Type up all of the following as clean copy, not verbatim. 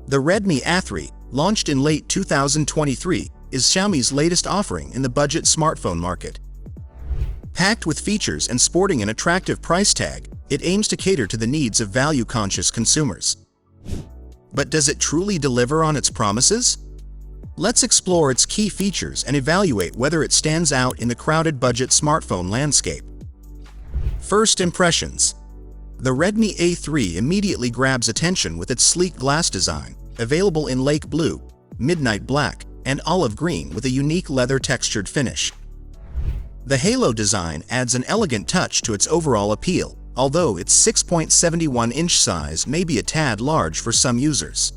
The Redmi A3, launched in late 2023, is Xiaomi's latest offering in the budget smartphone market. Packed with features and sporting an attractive price tag, it aims to cater to the needs of value-conscious consumers. But does it truly deliver on its promises? Let's explore its key features and evaluate whether it stands out in the crowded budget smartphone landscape. First impressions. The Redmi A3 immediately grabs attention with its sleek glass design, available in lake blue, midnight black, and olive green with a unique leather-textured finish. The halo design adds an elegant touch to its overall appeal, although its 6.71-inch size may be a tad large for some users.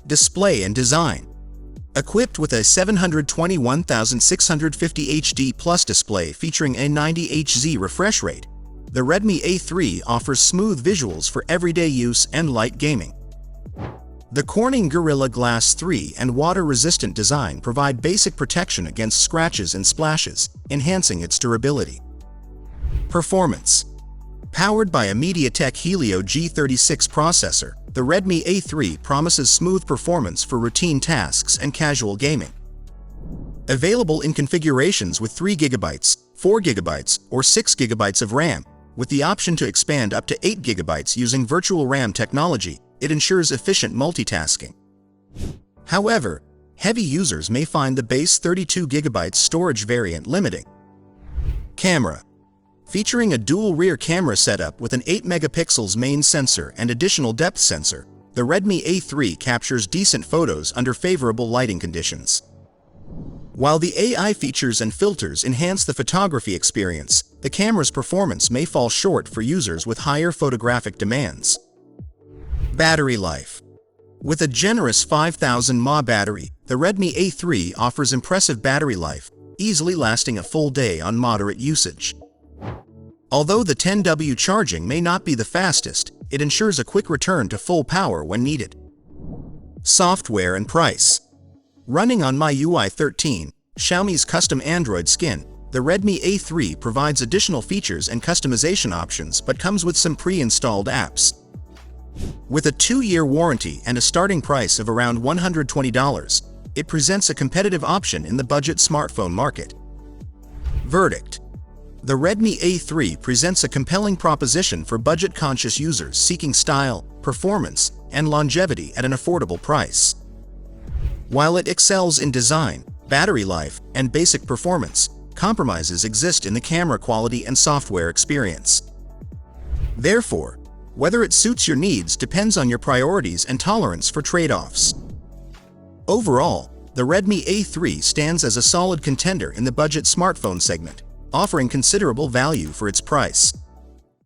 Display and design. Equipped with a 721,650 HD+ display featuring a 90 Hz refresh rate, the Redmi A3 offers smooth visuals for everyday use and light gaming. The Corning Gorilla Glass 3 and water-resistant design provide basic protection against scratches and splashes, enhancing its durability. Performance. Powered by a MediaTek Helio G36 processor, the Redmi A3 promises smooth performance for routine tasks and casual gaming. Available in configurations with 3GB, 4GB, or 6GB of RAM, with the option to expand up to 8GB using virtual RAM technology, it ensures efficient multitasking. However, heavy users may find the base 32GB storage variant limiting. Camera. Featuring a dual rear camera setup with an 8MP main sensor and additional depth sensor, the Redmi A3 captures decent photos under favorable lighting conditions. While the AI features and filters enhance the photography experience, the camera's performance may fall short for users with higher photographic demands. Battery life. With a generous 5000 mAh battery, the Redmi A3 offers impressive battery life, easily lasting a full day on moderate usage. Although the 10W charging may not be the fastest, it ensures a quick return to full power when needed. Software and price. Running on MIUI 13, Xiaomi's custom Android skin, the Redmi A3 provides additional features and customization options but comes with some pre-installed apps. With a 2-year warranty and a starting price of around $120, it presents a competitive option in the budget smartphone market. Verdict. The Redmi A3 presents a compelling proposition for budget-conscious users seeking style, performance, and longevity at an affordable price. While it excels in design, battery life, and basic performance, compromises exist in the camera quality and software experience. Therefore, whether it suits your needs depends on your priorities and tolerance for trade-offs. Overall, the Redmi A3 stands as a solid contender in the budget smartphone segment, offering considerable value for its price.